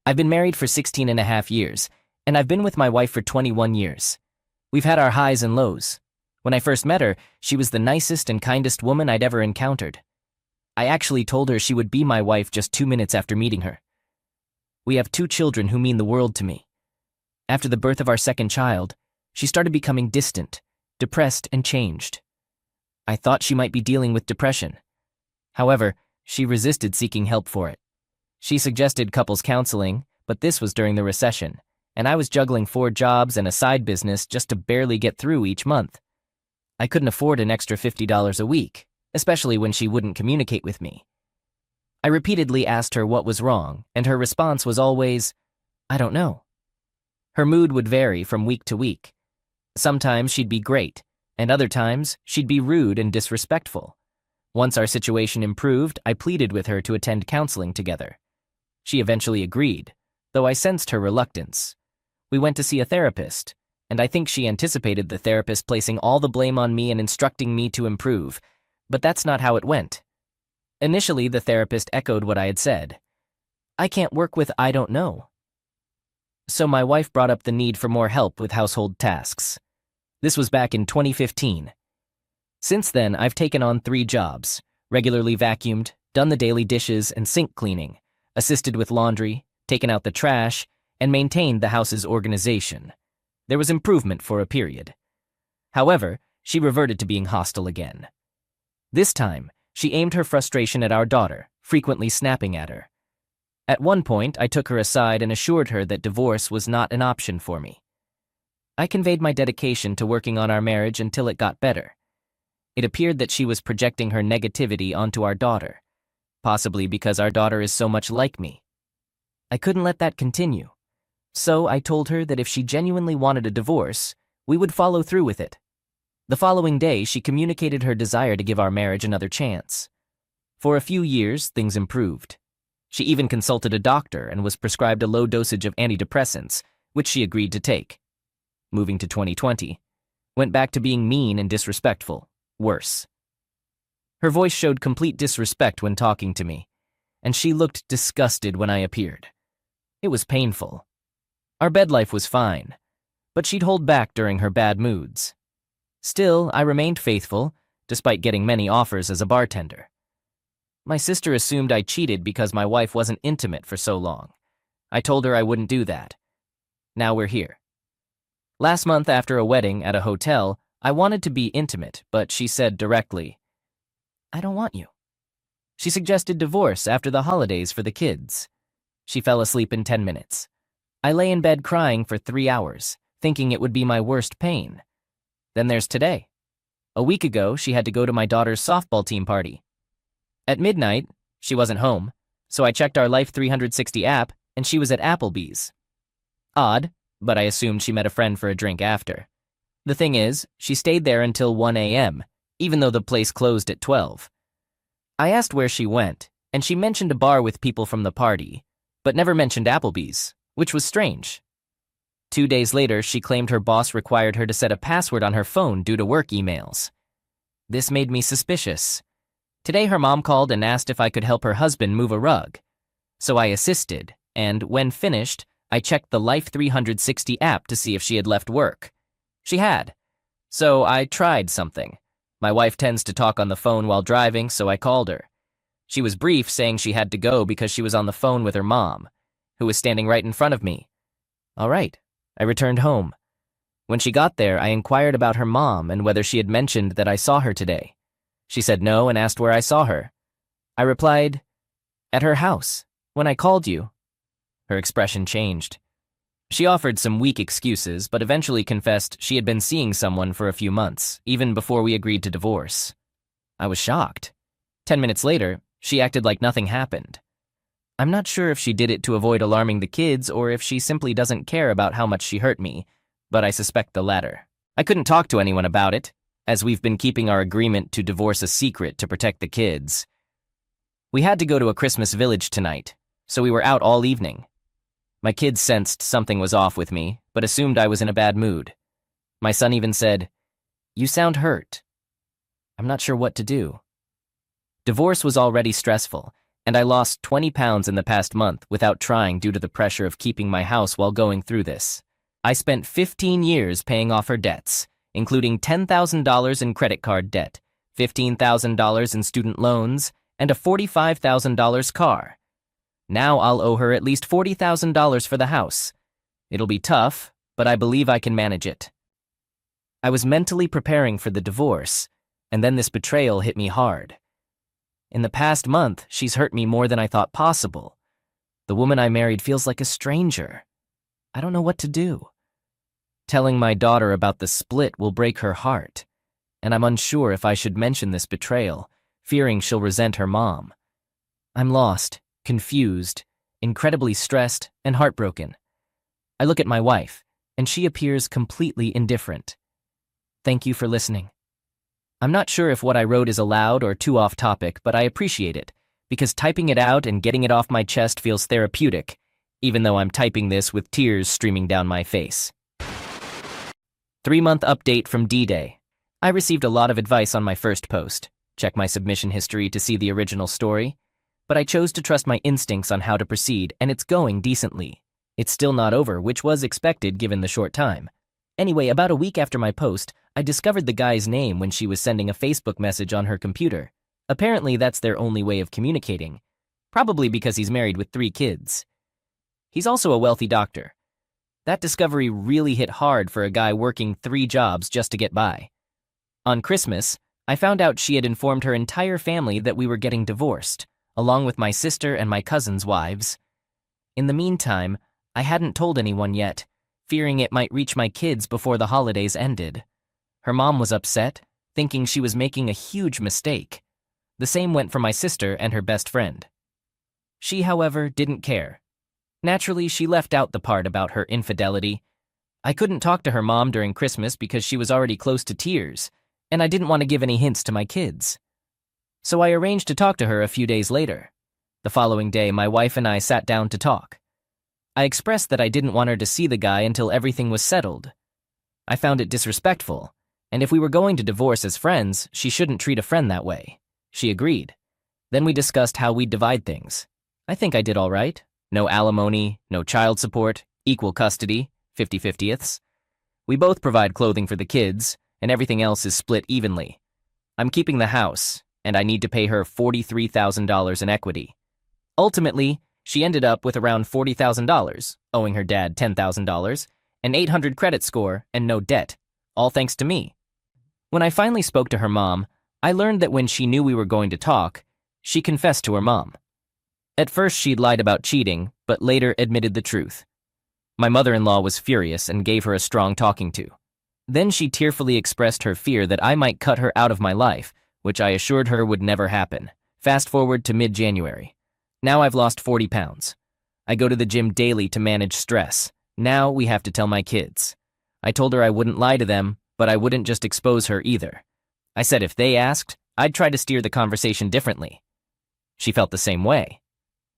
I've been married for 16 and a half years, and I've been with my wife for 21 years. We've had our highs and lows. When I first met her, she was the nicest and kindest woman I'd ever encountered. I actually told her she would be my wife just 2 minutes after meeting her. We have 2 children who mean the world to me. After the birth of our second child, she started becoming distant, depressed, and changed. I thought she might be dealing with depression. However, she resisted seeking help for it. She suggested couples counseling, but this was during the recession, and I was juggling 4 jobs and a side business just to barely get through each month. I couldn't afford an extra $50 a week, especially when she wouldn't communicate with me. I repeatedly asked her what was wrong, and her response was always, "I don't know." Her mood would vary from week to week. Sometimes she'd be great, and other times she'd be rude and disrespectful. Once our situation improved, I pleaded with her to attend counseling together. She eventually agreed, though I sensed her reluctance. We went to see a therapist, and I think she anticipated the therapist placing all the blame on me and instructing me to improve, but that's not how it went. Initially, the therapist echoed what I had said. "I can't work with I don't know." So my wife brought up the need for more help with household tasks. This was back in 2015. Since then, I've taken on 3 jobs, regularly vacuumed, done the daily dishes and sink cleaning, assisted with laundry, taken out the trash, and maintained the house's organization. There was improvement for a period. However, she reverted to being hostile again. This time, she aimed her frustration at our daughter, frequently snapping at her. At one point, I took her aside and assured her that divorce was not an option for me. I conveyed my dedication to working on our marriage until it got better. It appeared that she was projecting her negativity onto our daughter, possibly because our daughter is so much like me. I couldn't let that continue, so I told her that if she genuinely wanted a divorce, we would follow through with it. The following day, she communicated her desire to give our marriage another chance. For a few years, things improved. She even consulted a doctor and was prescribed a low dosage of antidepressants, which she agreed to take. Moving to 2020, went back to being mean and disrespectful, worse. Her voice showed complete disrespect when talking to me, and she looked disgusted when I appeared. It was painful. Our bed life was fine, but she'd hold back during her bad moods. Still, I remained faithful, despite getting many offers as a bartender. My sister assumed I cheated because my wife wasn't intimate for so long. I told her I wouldn't do that. Now we're here. Last month, after a wedding at a hotel, I wanted to be intimate, but she said directly, "I don't want you." She suggested divorce after the holidays for the kids. She fell asleep in 10 minutes. I lay in bed crying for 3 hours, thinking it would be my worst pain. Then there's today. A week ago, she had to go to my daughter's softball team party. At midnight, she wasn't home, so I checked our Life 360 app, and she was at Applebee's. Odd, but I assumed she met a friend for a drink after. The thing is, she stayed there until 1 a.m., even though the place closed at 12. I asked where she went, and she mentioned a bar with people from the party, but never mentioned Applebee's, which was strange. 2 days later, she claimed her boss required her to set a password on her phone due to work emails. This made me suspicious. Today, her mom called and asked if I could help her husband move a rug. So I assisted, and when finished, I checked the Life 360 app to see if she had left work. She had. So I tried something. My wife tends to talk on the phone while driving, so I called her. She was brief, saying she had to go because she was on the phone with her mom, who was standing right in front of me. All right, I returned home. When she got there, I inquired about her mom and whether she had mentioned that I saw her today. She said no and asked where I saw her. I replied, "At her house, when I called you." Her expression changed. She offered some weak excuses, but eventually confessed she had been seeing someone for a few months, even before we agreed to divorce. I was shocked. 10 minutes later, she acted like nothing happened. I'm not sure if she did it to avoid alarming the kids or if she simply doesn't care about how much she hurt me, but I suspect the latter. I couldn't talk to anyone about it, as we've been keeping our agreement to divorce a secret to protect the kids. We had to go to a Christmas village tonight, so we were out all evening. My kids sensed something was off with me, but assumed I was in a bad mood. My son even said, "You sound hurt." I'm not sure what to do. Divorce was already stressful, And I lost 20 pounds in the past month without trying due to the pressure of keeping my house while going through this. I spent 15 years paying off her debts, including $10,000 in credit card debt, $15,000 in student loans, and a $45,000 car. Now I'll owe her at least $40,000 for the house. It'll be tough, but I believe I can manage it. I was mentally preparing for the divorce, and then this betrayal hit me hard. In the past month, she's hurt me more than I thought possible. The woman I married feels like a stranger. I don't know what to do. Telling my daughter about the split will break her heart, and I'm unsure if I should mention this betrayal, fearing she'll resent her mom. I'm lost, confused, incredibly stressed, and heartbroken. I look at my wife, and she appears completely indifferent. Thank you for listening. I'm not sure if what I wrote is allowed or too off topic, but I appreciate it, because typing it out and getting it off my chest feels therapeutic, even though I'm typing this with tears streaming down my face. 3-month update from D-Day. I received a lot of advice on my first post. Check my submission history to see the original story. But I chose to trust my instincts on how to proceed, and it's going decently. It's still not over, which was expected given the short time. Anyway, about a week after my post, I discovered the guy's name when she was sending a Facebook message on her computer. Apparently, that's their only way of communicating. Probably because he's married with 3 kids. He's also a wealthy doctor. That discovery really hit hard for a guy working 3 jobs just to get by. On Christmas, I found out she had informed her entire family that we were getting divorced, along with my sister and my cousins' wives. In the meantime, I hadn't told anyone yet, fearing it might reach my kids before the holidays ended. Her mom was upset, thinking she was making a huge mistake. The same went for my sister and her best friend. She, however, didn't care. Naturally, she left out the part about her infidelity. I couldn't talk to her mom during Christmas because she was already close to tears, and I didn't want to give any hints to my kids. So I arranged to talk to her a few days later. The following day, my wife and I sat down to talk. I expressed that I didn't want her to see the guy until everything was settled. I found it disrespectful, and if we were going to divorce as friends, she shouldn't treat a friend that way. She agreed. Then we discussed how we'd divide things. I think I did all right. No alimony, no child support, equal custody, 50/50ths. We both provide clothing for the kids, and everything else is split evenly. I'm keeping the house, and I need to pay her $43,000 in equity. Ultimately, she ended up with around $40,000, owing her dad $10,000, an 800 credit score, and no debt, all thanks to me. When I finally spoke to her mom, I learned that when she knew we were going to talk, she confessed to her mom. At first, she'd lied about cheating, but later admitted the truth. My mother-in-law was furious and gave her a strong talking to. Then she tearfully expressed her fear that I might cut her out of my life, which I assured her would never happen. Fast forward to mid-January. Now I've lost 40 pounds. I go to the gym daily to manage stress. Now we have to tell my kids. I told her I wouldn't lie to them, but I wouldn't just expose her either. I said if they asked, I'd try to steer the conversation differently. She felt the same way.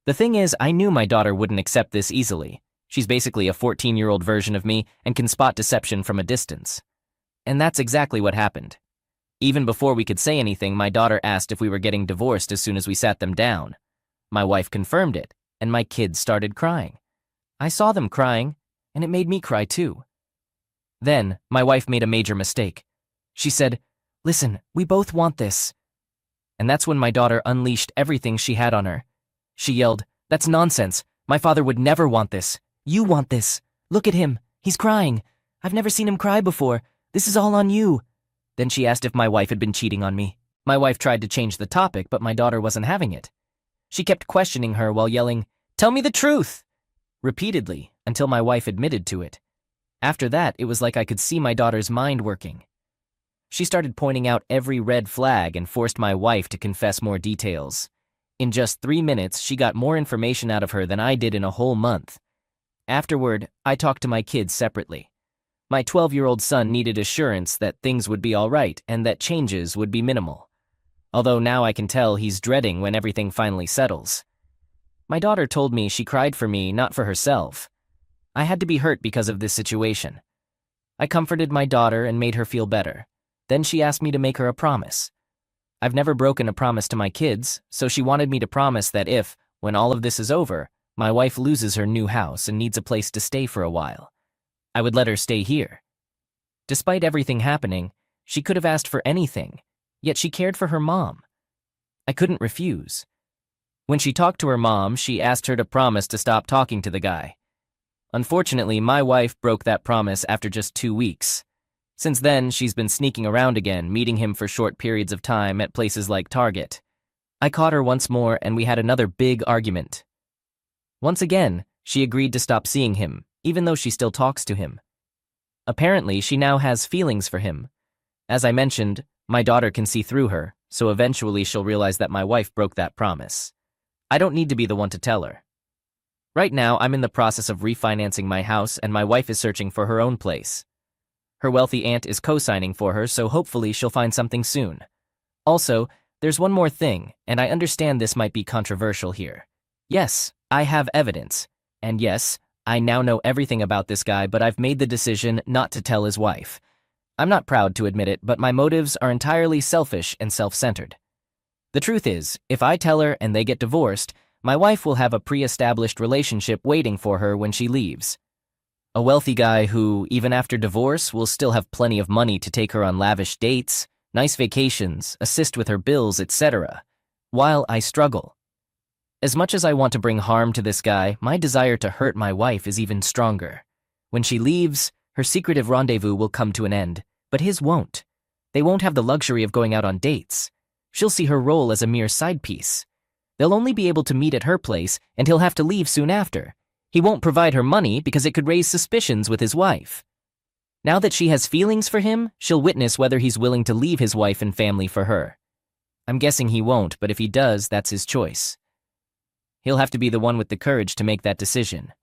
The thing is, I knew my daughter wouldn't accept this easily. She's basically a 14-year-old version of me and can spot deception from a distance. And that's exactly what happened. Even before we could say anything, my daughter asked if we were getting divorced as soon as we sat them down. My wife confirmed it, and my kids started crying. I saw them crying, and it made me cry too. Then, my wife made a major mistake. She said, "Listen, we both want this." And that's when my daughter unleashed everything she had on her. She yelled, "That's nonsense. My father would never want this. You want this. Look at him. He's crying. I've never seen him cry before. This is all on you." Then she asked if my wife had been cheating on me. My wife tried to change the topic, but my daughter wasn't having it. She kept questioning her while yelling, "Tell me the truth!" repeatedly until my wife admitted to it. After that, it was like I could see my daughter's mind working. She started pointing out every red flag and forced my wife to confess more details. In just 3 minutes, she got more information out of her than I did in a whole month. Afterward, I talked to my kids separately. My 12-year-old son needed assurance that things would be all right and that changes would be minimal. Although now I can tell he's dreading when everything finally settles. My daughter told me she cried for me, not for herself. I had to be hurt because of this situation. I comforted my daughter and made her feel better. Then she asked me to make her a promise. I've never broken a promise to my kids, so she wanted me to promise that if, when all of this is over, my wife loses her new house and needs a place to stay for a while, I would let her stay here. Despite everything happening, she could have asked for anything, yet she cared for her mom. I couldn't refuse. When she talked to her mom, she asked her to promise to stop talking to the guy. Unfortunately, my wife broke that promise after just 2 weeks. Since then, she's been sneaking around again, meeting him for short periods of time at places like Target. I caught her once more and we had another big argument. Once again, she agreed to stop seeing him, even though she still talks to him. Apparently, she now has feelings for him. As I mentioned, my daughter can see through her, so eventually she'll realize that my wife broke that promise. I don't need to be the one to tell her. Right now, I'm in the process of refinancing my house and my wife is searching for her own place. Her wealthy aunt is co-signing for her, so hopefully she'll find something soon. Also, there's one more thing, and I understand this might be controversial here. Yes, I have evidence. And yes, I now know everything about this guy, but I've made the decision not to tell his wife. I'm not proud to admit it, but my motives are entirely selfish and self-centered. The truth is, if I tell her and they get divorced, my wife will have a pre-established relationship waiting for her when she leaves. A wealthy guy who, even after divorce, will still have plenty of money to take her on lavish dates, nice vacations, assist with her bills, etc., while I struggle. As much as I want to bring harm to this guy, my desire to hurt my wife is even stronger. When she leaves, her secretive rendezvous will come to an end, but his won't. They won't have the luxury of going out on dates. She'll see her role as a mere side piece. They'll only be able to meet at her place, and he'll have to leave soon after. He won't provide her money because it could raise suspicions with his wife. Now that she has feelings for him, she'll witness whether he's willing to leave his wife and family for her. I'm guessing he won't, but if he does, that's his choice. He'll have to be the one with the courage to make that decision.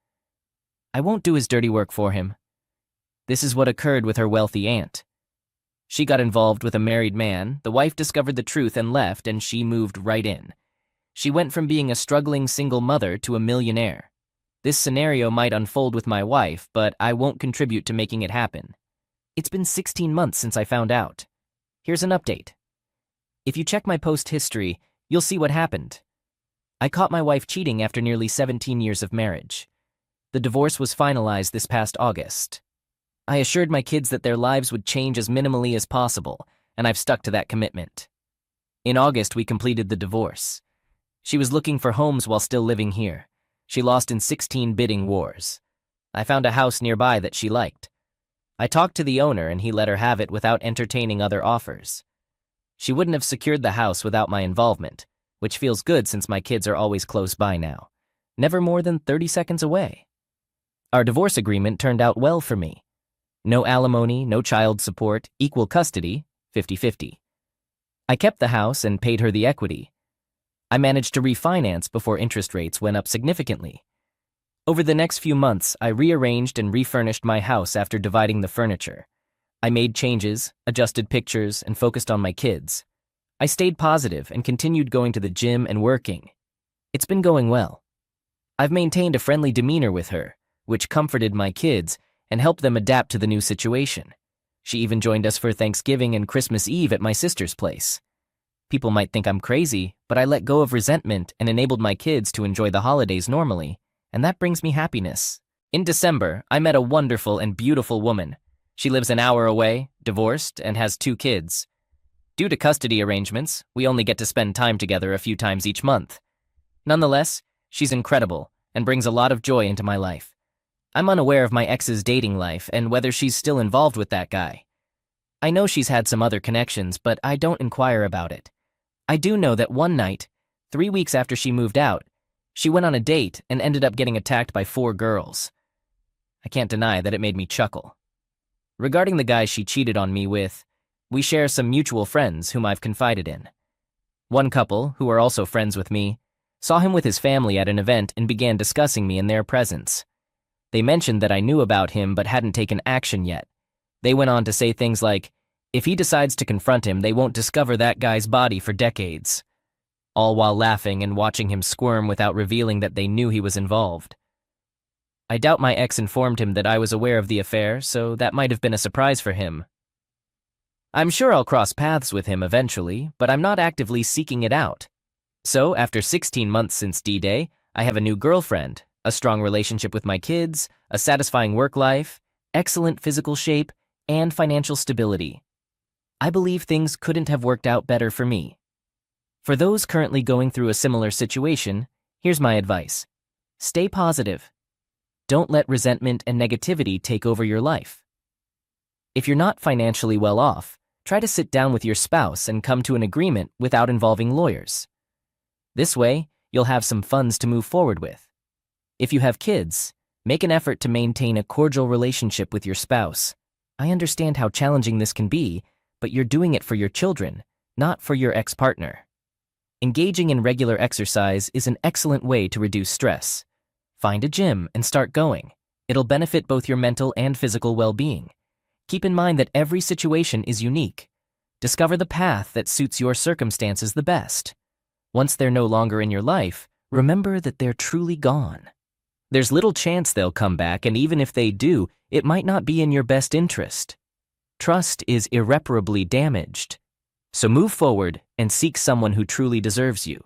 I won't do his dirty work for him. This is what occurred with her wealthy aunt. She got involved with a married man, the wife discovered the truth and left, and she moved right in. She went from being a struggling single mother to a millionaire. This scenario might unfold with my wife, but I won't contribute to making it happen. It's been 16 months since I found out. Here's an update. If you check my post history, you'll see what happened. I caught my wife cheating after nearly 17 years of marriage. The divorce was finalized this past August. I assured my kids that their lives would change as minimally as possible, and I've stuck to that commitment. In August, we completed the divorce. She was looking for homes while still living here. She lost in 16 bidding wars. I found a house nearby that she liked. I talked to the owner and he let her have it without entertaining other offers. She wouldn't have secured the house without my involvement, which feels good since my kids are always close by now, never more than 30 seconds away. Our divorce agreement turned out well for me. No alimony, no child support, equal custody, 50-50. I kept the house and paid her the equity. I managed to refinance before interest rates went up significantly. Over the next few months, I rearranged and refurnished my house after dividing the furniture. I made changes, adjusted pictures, and focused on my kids. I stayed positive and continued going to the gym and working. It's been going well. I've maintained a friendly demeanor with her, which comforted my kids and helped them adapt to the new situation. She even joined us for Thanksgiving and Christmas Eve at my sister's place. People might think I'm crazy, but I let go of resentment and enabled my kids to enjoy the holidays normally, and that brings me happiness. In December, I met a wonderful and beautiful woman. She lives an hour away, divorced, and has 2 kids. Due to custody arrangements, we only get to spend time together a few times each month. Nonetheless, she's incredible and brings a lot of joy into my life. I'm unaware of my ex's dating life and whether she's still involved with that guy. I know she's had some other connections, but I don't inquire about it. I do know that one night, 3 weeks after she moved out, she went on a date and ended up getting attacked by 4 girls. I can't deny that it made me chuckle. Regarding the guy she cheated on me with, we share some mutual friends whom I've confided in. One couple, who are also friends with me, saw him with his family at an event and began discussing me in their presence. They mentioned that I knew about him but hadn't taken action yet. They went on to say things like, if he decides to confront him, they won't discover that guy's body for decades. All while laughing and watching him squirm without revealing that they knew he was involved. I doubt my ex informed him that I was aware of the affair, so that might have been a surprise for him. I'm sure I'll cross paths with him eventually, but I'm not actively seeking it out. So, after 16 months since D-Day, I have a new girlfriend, a strong relationship with my kids, a satisfying work life, excellent physical shape, and financial stability. I believe things couldn't have worked out better for me. For those currently going through a similar situation, here's my advice. Stay positive. Don't let resentment and negativity take over your life. If you're not financially well off, try to sit down with your spouse and come to an agreement without involving lawyers. This way, you'll have some funds to move forward with. If you have kids, make an effort to maintain a cordial relationship with your spouse. I understand how challenging this can be, but you're doing it for your children, not for your ex-partner. Engaging in regular exercise is an excellent way to reduce stress. Find a gym and start going. It'll benefit both your mental and physical well-being. Keep in mind that every situation is unique. Discover the path that suits your circumstances the best. Once they're no longer in your life, remember that they're truly gone. There's little chance they'll come back, and even if they do, it might not be in your best interest. Trust is irreparably damaged. So move forward and seek someone who truly deserves you.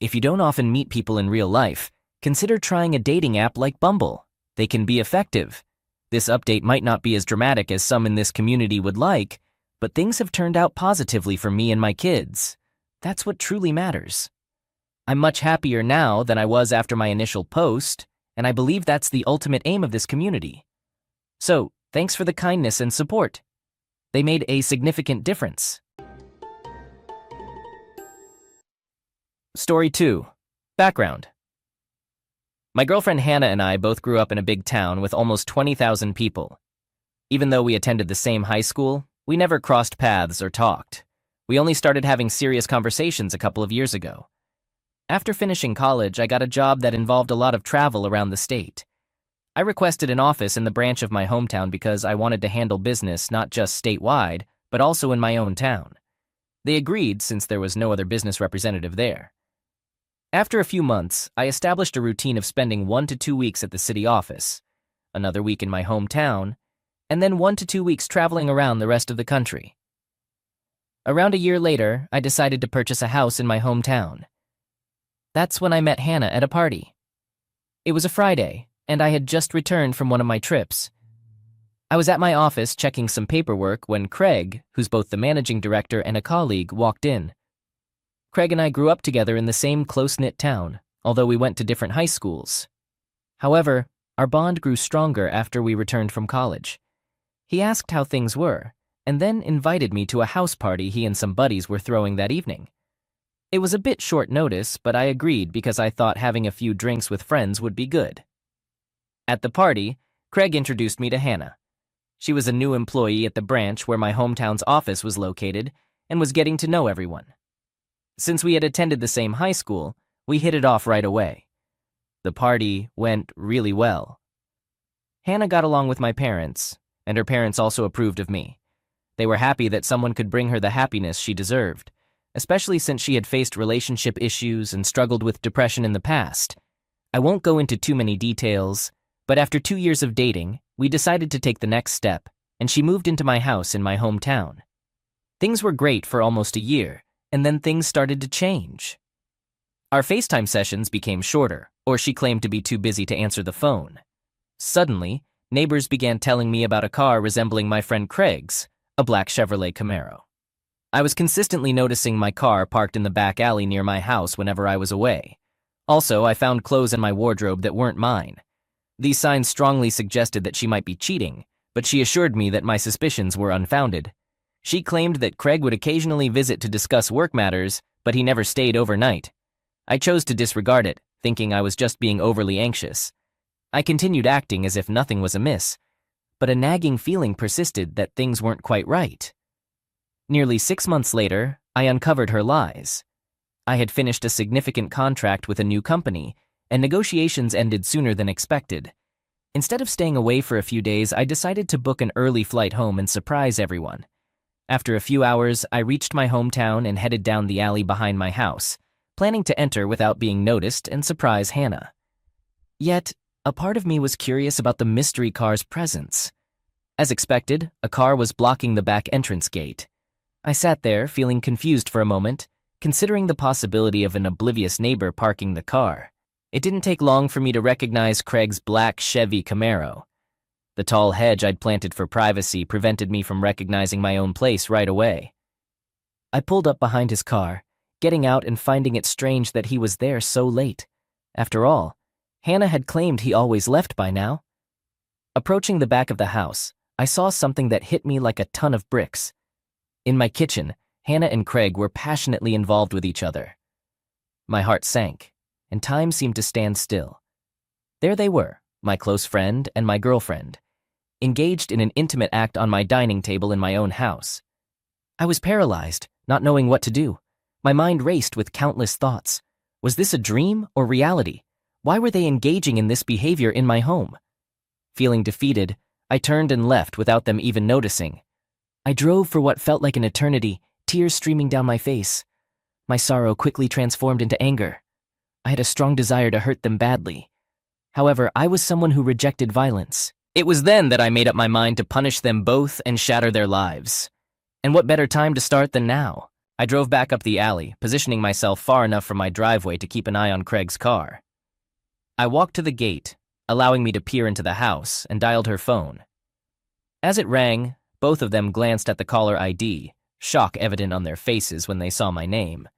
If you don't often meet people in real life, consider trying a dating app like Bumble. They can be effective. This update might not be as dramatic as some in this community would like, but things have turned out positively for me and my kids. That's what truly matters. I'm much happier now than I was after my initial post, and I believe that's the ultimate aim of this community. So, thanks for the kindness and support. They made a significant difference. Story 2. Background. My girlfriend Hannah and I both grew up in a big town with almost 20,000 people. Even though we attended the same high school, we never crossed paths or talked. We only started having serious conversations a couple of years ago. After finishing college, I got a job that involved a lot of travel around the state. I requested an office in the branch of my hometown because I wanted to handle business not just statewide, but also in my own town. They agreed since there was no other business representative there. After a few months, I established a routine of spending 1 to 2 weeks at the city office, another week in my hometown, and then 1 to 2 weeks traveling around the rest of the country. Around a year later, I decided to purchase a house in my hometown. That's when I met Hannah at a party. It was a Friday, and I had just returned from one of my trips. I was at my office checking some paperwork when Craig, who's both the managing director and a colleague, walked in. Craig and I grew up together in the same close-knit town, although we went to different high schools. However, our bond grew stronger after we returned from college. He asked how things were, and then invited me to a house party he and some buddies were throwing that evening. It was a bit short notice, but I agreed because I thought having a few drinks with friends would be good. At the party, Craig introduced me to Hannah. She was a new employee at the branch where my hometown's office was located and was getting to know everyone. Since we had attended the same high school, we hit it off right away. The party went really well. Hannah got along with my parents, and her parents also approved of me. They were happy that someone could bring her the happiness she deserved, especially since she had faced relationship issues and struggled with depression in the past. I won't go into too many details, but after 2 years of dating, we decided to take the next step, and she moved into my house in my hometown. Things were great for almost a year, and then things started to change. Our FaceTime sessions became shorter, or she claimed to be too busy to answer the phone. Suddenly, neighbors began telling me about a car resembling my friend Craig's, a black Chevrolet Camaro. I was consistently noticing my car parked in the back alley near my house whenever I was away. Also, I found clothes in my wardrobe that weren't mine. These signs strongly suggested that she might be cheating, but she assured me that my suspicions were unfounded. She claimed that Craig would occasionally visit to discuss work matters, but he never stayed overnight. I chose to disregard it, thinking I was just being overly anxious. I continued acting as if nothing was amiss, but a nagging feeling persisted that things weren't quite right. Nearly 6 months later, I uncovered her lies. I had finished a significant contract with a new company, and negotiations ended sooner than expected. Instead of staying away for a few days, I decided to book an early flight home and surprise everyone. After a few hours, I reached my hometown and headed down the alley behind my house, planning to enter without being noticed and surprise Hannah. Yet, a part of me was curious about the mystery car's presence. As expected, a car was blocking the back entrance gate. I sat there, feeling confused for a moment, considering the possibility of an oblivious neighbor parking the car. It didn't take long for me to recognize Craig's black Chevy Camaro. The tall hedge I'd planted for privacy prevented me from recognizing my own place right away. I pulled up behind his car, getting out and finding it strange that he was there so late. After all, Hannah had claimed he always left by now. Approaching the back of the house, I saw something that hit me like a ton of bricks. In my kitchen, Hannah and Craig were passionately involved with each other. My heart sank, and time seemed to stand still. There they were, my close friend and my girlfriend, engaged in an intimate act on my dining table in my own house. I was paralyzed, not knowing what to do. My mind raced with countless thoughts. Was this a dream or reality? Why were they engaging in this behavior in my home? Feeling defeated, I turned and left without them even noticing. I drove for what felt like an eternity, tears streaming down my face. My sorrow quickly transformed into anger. I had a strong desire to hurt them badly. However, I was someone who rejected violence. It was then that I made up my mind to punish them both and shatter their lives. And what better time to start than now? I drove back up the alley, positioning myself far enough from my driveway to keep an eye on Craig's car. I walked to the gate, allowing me to peer into the house, and dialed her phone. As it rang, both of them glanced at the caller ID, shock evident on their faces when they saw my name.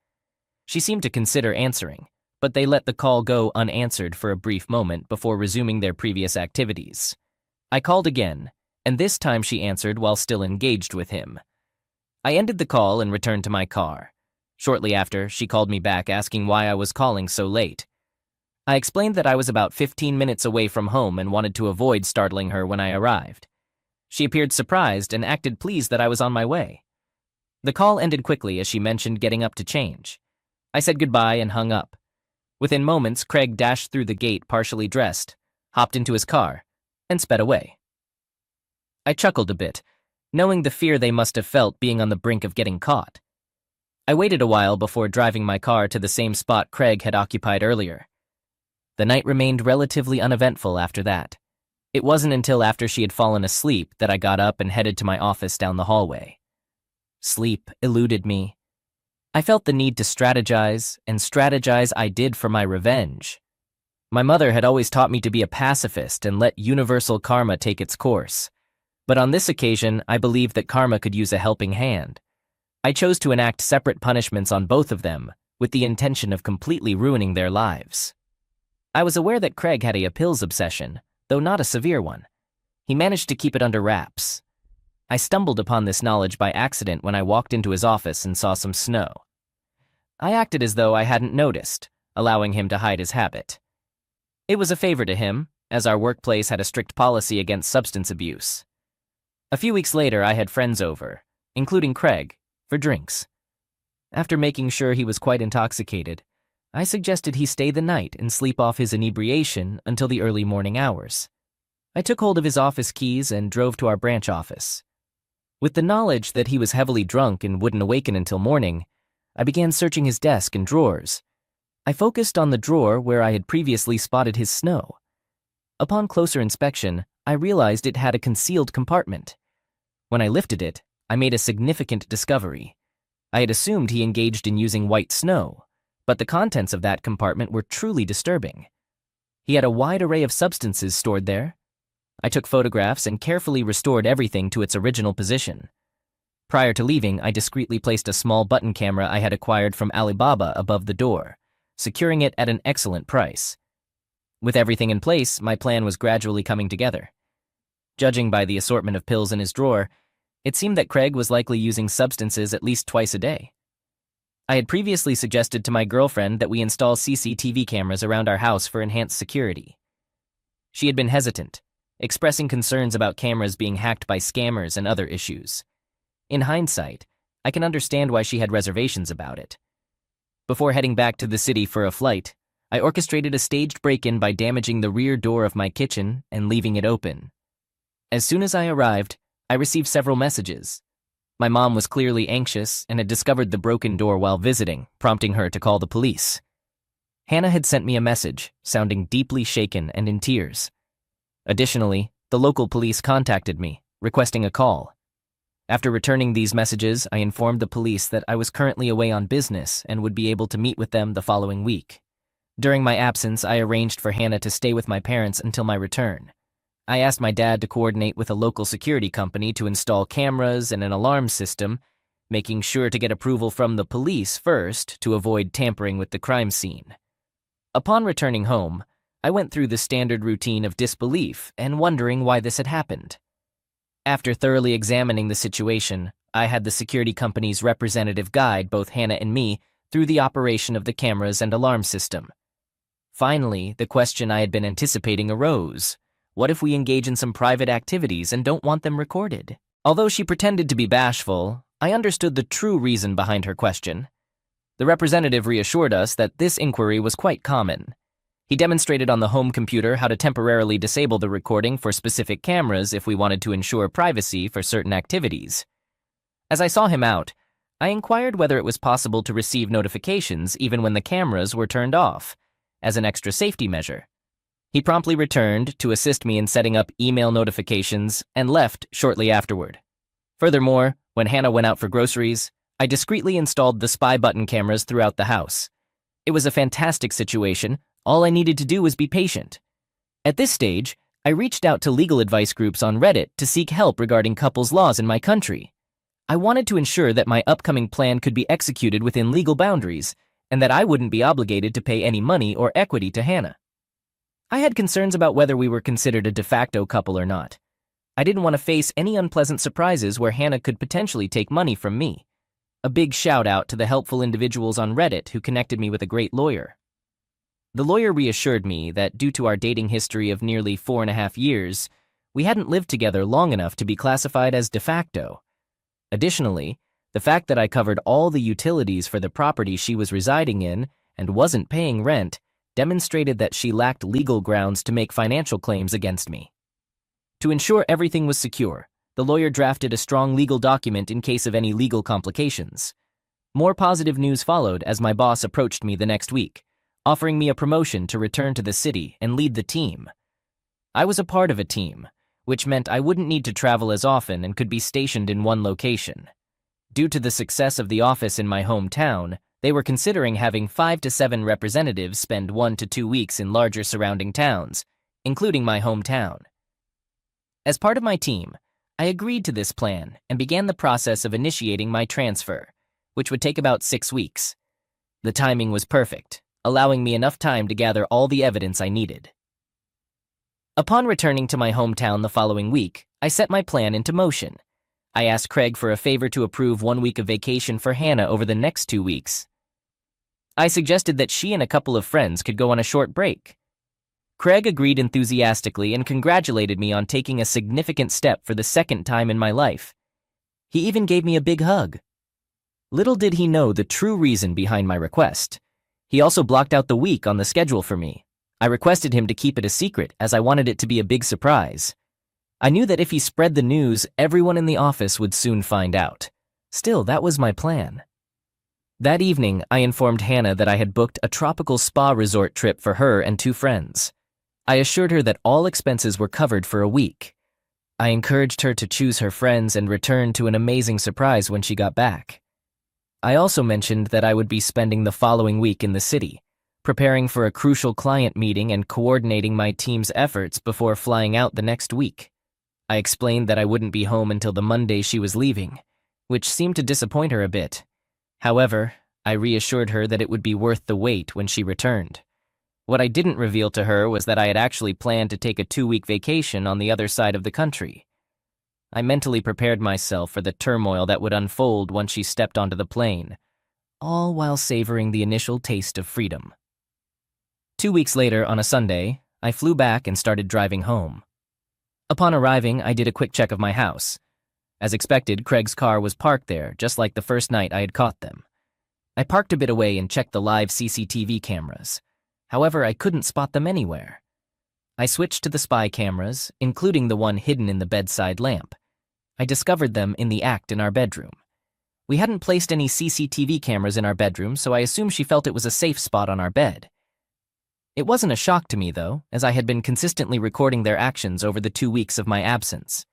She seemed to consider answering, but they let the call go unanswered for a brief moment before resuming their previous activities. I called again, and this time she answered while still engaged with him. I ended the call and returned to my car. Shortly after, she called me back asking why I was calling so late. I explained that I was about 15 minutes away from home and wanted to avoid startling her when I arrived. She appeared surprised and acted pleased that I was on my way. The call ended quickly as she mentioned getting up to change. I said goodbye and hung up. Within moments, Craig dashed through the gate partially dressed, hopped into his car, and sped away. I chuckled a bit, knowing the fear they must have felt being on the brink of getting caught. I waited a while before driving my car to the same spot Craig had occupied earlier. The night remained relatively uneventful after that. It wasn't until after she had fallen asleep that I got up and headed to my office down the hallway. Sleep eluded me. I felt the need to strategize, and strategize I did for my revenge. My mother had always taught me to be a pacifist and let universal karma take its course. But on this occasion, I believed that karma could use a helping hand. I chose to enact separate punishments on both of them, with the intention of completely ruining their lives. I was aware that Craig had a pills obsession, though not a severe one. He managed to keep it under wraps. I stumbled upon this knowledge by accident when I walked into his office and saw some snow. I acted as though I hadn't noticed, allowing him to hide his habit. It was a favor to him, as our workplace had a strict policy against substance abuse. A few weeks later, I had friends over, including Craig, for drinks. After making sure he was quite intoxicated, I suggested he stay the night and sleep off his inebriation until the early morning hours. I took hold of his office keys and drove to our branch office. With the knowledge that he was heavily drunk and wouldn't awaken until morning, I began searching his desk and drawers. I focused on the drawer where I had previously spotted his snow. Upon closer inspection, I realized it had a concealed compartment. When I lifted it, I made a significant discovery. I had assumed he engaged in using white snow, but the contents of that compartment were truly disturbing. He had a wide array of substances stored there. I took photographs and carefully restored everything to its original position. Prior to leaving, I discreetly placed a small button camera I had acquired from Alibaba above the door, securing it at an excellent price. With everything in place, my plan was gradually coming together. Judging by the assortment of pills in his drawer, it seemed that Craig was likely using substances at least twice a day. I had previously suggested to my girlfriend that we install CCTV cameras around our house for enhanced security. She had been hesitant, expressing concerns about cameras being hacked by scammers and other issues. In hindsight, I can understand why she had reservations about it. Before heading back to the city for a flight, I orchestrated a staged break-in by damaging the rear door of my kitchen and leaving it open. As soon as I arrived, I received several messages. My mom was clearly anxious and had discovered the broken door while visiting, prompting her to call the police. Hannah had sent me a message, sounding deeply shaken and in tears. Additionally, the local police contacted me, requesting a call. After returning these messages, I informed the police that I was currently away on business and would be able to meet with them the following week. During my absence, I arranged for Hannah to stay with my parents until my return. I asked my dad to coordinate with a local security company to install cameras and an alarm system, making sure to get approval from the police first to avoid tampering with the crime scene. Upon returning home, I went through the standard routine of disbelief and wondering why this had happened. After thoroughly examining the situation, I had the security company's representative guide both Hannah and me through the operation of the cameras and alarm system. Finally, the question I had been anticipating arose. What if we engage in some private activities and don't want them recorded? Although she pretended to be bashful, I understood the true reason behind her question. The representative reassured us that this inquiry was quite common. He demonstrated on the home computer how to temporarily disable the recording for specific cameras if we wanted to ensure privacy for certain activities. As I saw him out, I inquired whether it was possible to receive notifications even when the cameras were turned off, as an extra safety measure. He promptly returned to assist me in setting up email notifications and left shortly afterward. Furthermore, when Hannah went out for groceries, I discreetly installed the spy button cameras throughout the house. It was a fantastic situation. All I needed to do was be patient. At this stage, I reached out to legal advice groups on Reddit to seek help regarding couples' laws in my country. I wanted to ensure that my upcoming plan could be executed within legal boundaries and that I wouldn't be obligated to pay any money or equity to Hannah. I had concerns about whether we were considered a de facto couple or not. I didn't want to face any unpleasant surprises where Hannah could potentially take money from me. A big shout out to the helpful individuals on Reddit who connected me with a great lawyer. The lawyer reassured me that due to our dating history of nearly 4.5 years, we hadn't lived together long enough to be classified as de facto. Additionally, the fact that I covered all the utilities for the property she was residing in and wasn't paying rent demonstrated that she lacked legal grounds to make financial claims against me. To ensure everything was secure, the lawyer drafted a strong legal document in case of any legal complications. More positive news followed as my boss approached me the next week, offering me a promotion to return to the city and lead the team. I was a part of a team, which meant I wouldn't need to travel as often and could be stationed in one location. Due to the success of the office in my hometown, they were considering having 5 to 7 representatives spend 1 to 2 weeks in larger surrounding towns, including my hometown. As part of my team, I agreed to this plan and began the process of initiating my transfer, which would take about 6 weeks. The timing was perfect, allowing me enough time to gather all the evidence I needed. Upon returning to my hometown the following week, I set my plan into motion. I asked Craig for a favor to approve 1 week of vacation for Hannah over the next 2 weeks. I suggested that she and a couple of friends could go on a short break. Craig agreed enthusiastically and congratulated me on taking a significant step for the second time in my life. He even gave me a big hug. Little did he know the true reason behind my request. He also blocked out the week on the schedule for me. I requested him to keep it a secret as I wanted it to be a big surprise. I knew that if he spread the news, everyone in the office would soon find out. Still, that was my plan. That evening, I informed Hannah that I had booked a tropical spa resort trip for her and 2 friends. I assured her that all expenses were covered for a week. I encouraged her to choose her friends and return to an amazing surprise when she got back. I also mentioned that I would be spending the following week in the city, preparing for a crucial client meeting and coordinating my team's efforts before flying out the next week. I explained that I wouldn't be home until the Monday she was leaving, which seemed to disappoint her a bit. However, I reassured her that it would be worth the wait when she returned. What I didn't reveal to her was that I had actually planned to take a 2-week vacation on the other side of the country. I mentally prepared myself for the turmoil that would unfold once she stepped onto the plane, all while savoring the initial taste of freedom. 2 weeks later, on a Sunday, I flew back and started driving home. Upon arriving, I did a quick check of my house. As expected, Craig's car was parked there, just like the first night I had caught them. I parked a bit away and checked the live CCTV cameras. However, I couldn't spot them anywhere. I switched to the spy cameras, including the one hidden in the bedside lamp. I discovered them in the act in our bedroom. We hadn't placed any CCTV cameras in our bedroom, so I assumed she felt it was a safe spot on our bed. It wasn't a shock to me, though, as I had been consistently recording their actions over the 2 weeks of my absence.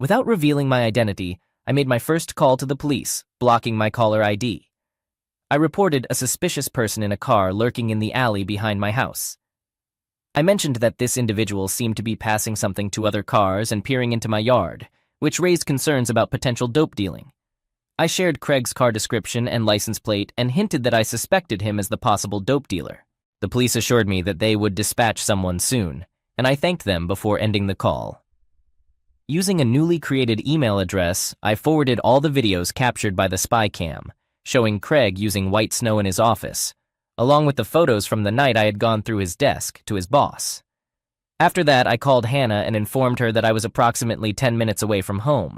Without revealing my identity, I made my first call to the police, blocking my caller ID. I reported a suspicious person in a car lurking in the alley behind my house. I mentioned that this individual seemed to be passing something to other cars and peering into my yard, which raised concerns about potential dope dealing. I shared Craig's car description and license plate and hinted that I suspected him as the possible dope dealer. The police assured me that they would dispatch someone soon, and I thanked them before ending the call. Using a newly created email address, I forwarded all the videos captured by the spy cam, showing Craig using white snow in his office, along with the photos from the night I had gone through his desk to his boss. After that, I called Hannah and informed her that I was approximately 10 minutes away from home.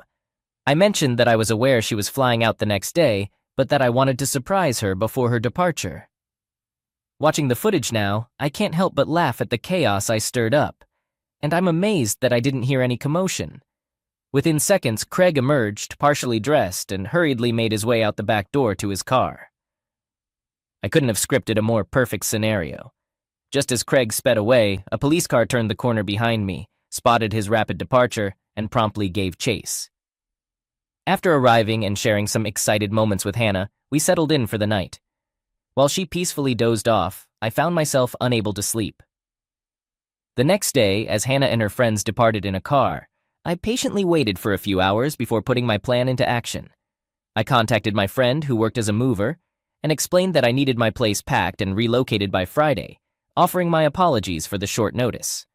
I mentioned that I was aware she was flying out the next day, but that I wanted to surprise her before her departure. Watching the footage now, I can't help but laugh at the chaos I stirred up, and I'm amazed that I didn't hear any commotion. Within seconds, Craig emerged, partially dressed, and hurriedly made his way out the back door to his car. I couldn't have scripted a more perfect scenario. Just as Craig sped away, a police car turned the corner behind me, spotted his rapid departure, and promptly gave chase. After arriving and sharing some excited moments with Hannah, we settled in for the night. While she peacefully dozed off, I found myself unable to sleep. The next day, as Hannah and her friends departed in a car, I patiently waited for a few hours before putting my plan into action. I contacted my friend who worked as a mover and explained that I needed my place packed and relocated by Friday, offering my apologies for the short notice.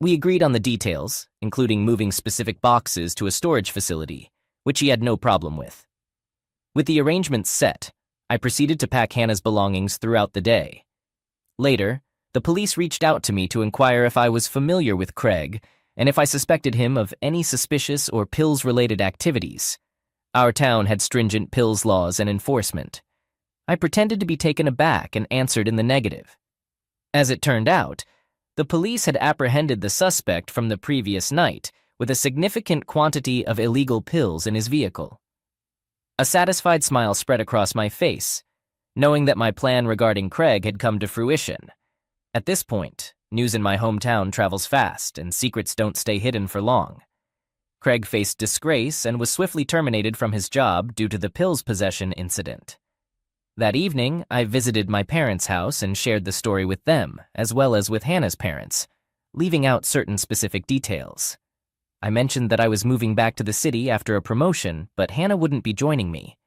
We agreed on the details, including moving specific boxes to a storage facility, which he had no problem with. With the arrangements set, I proceeded to pack Hannah's belongings throughout the day. Later, the police reached out to me to inquire if I was familiar with Craig and if I suspected him of any suspicious or pills-related activities. Our town had stringent pills laws and enforcement. I pretended to be taken aback and answered in the negative. As it turned out, the police had apprehended the suspect from the previous night with a significant quantity of illegal pills in his vehicle. A satisfied smile spread across my face, knowing that my plan regarding Craig had come to fruition. At this point, news in my hometown travels fast, and secrets don't stay hidden for long. Craig faced disgrace and was swiftly terminated from his job due to the pills possession incident. That evening, I visited my parents' house and shared the story with them, as well as with Hannah's parents, leaving out certain specific details. I mentioned that I was moving back to the city after a promotion, but Hannah wouldn't be joining me.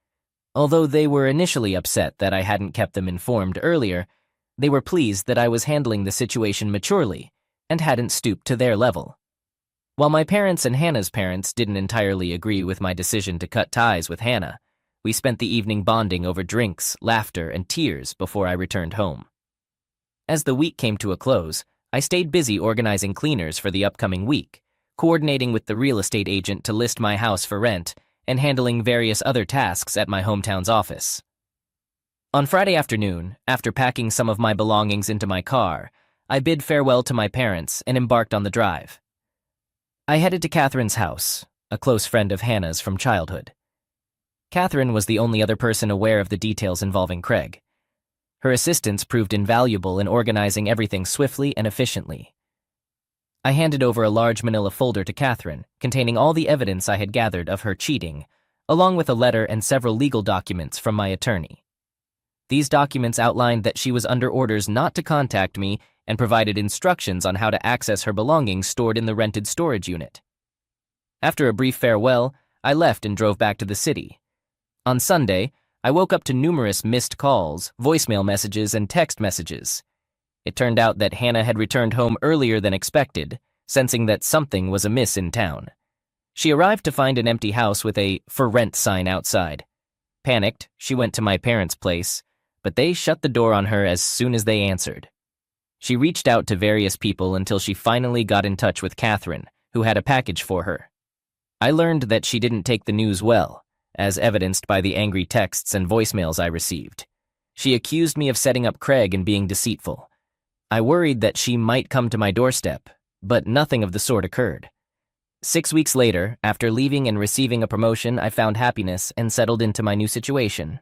Although they were initially upset that I hadn't kept them informed earlier, they were pleased that I was handling the situation maturely and hadn't stooped to their level. While my parents and Hannah's parents didn't entirely agree with my decision to cut ties with Hannah, we spent the evening bonding over drinks, laughter, and tears before I returned home. As the week came to a close, I stayed busy organizing cleaners for the upcoming week, coordinating with the real estate agent to list my house for rent, and handling various other tasks at my hometown's office. On Friday afternoon, after packing some of my belongings into my car, I bid farewell to my parents and embarked on the drive. I headed to Catherine's house, a close friend of Hannah's from childhood. Catherine was the only other person aware of the details involving Craig. Her assistance proved invaluable in organizing everything swiftly and efficiently. I handed over a large manila folder to Catherine, containing all the evidence I had gathered of her cheating, along with a letter and several legal documents from my attorney. These documents outlined that she was under orders not to contact me and provided instructions on how to access her belongings stored in the rented storage unit. After a brief farewell, I left and drove back to the city. On Sunday, I woke up to numerous missed calls, voicemail messages, and text messages. It turned out that Hannah had returned home earlier than expected, sensing that something was amiss in town. She arrived to find an empty house with a "for rent" sign outside. Panicked, she went to my parents' place, but they shut the door on her as soon as they answered. She reached out to various people until she finally got in touch with Catherine, who had a package for her. I learned that she didn't take the news well, as evidenced by the angry texts and voicemails I received. She accused me of setting up Craig and being deceitful. I worried that she might come to my doorstep, but nothing of the sort occurred. 6 weeks later, after leaving and receiving a promotion, I found happiness and settled into my new situation.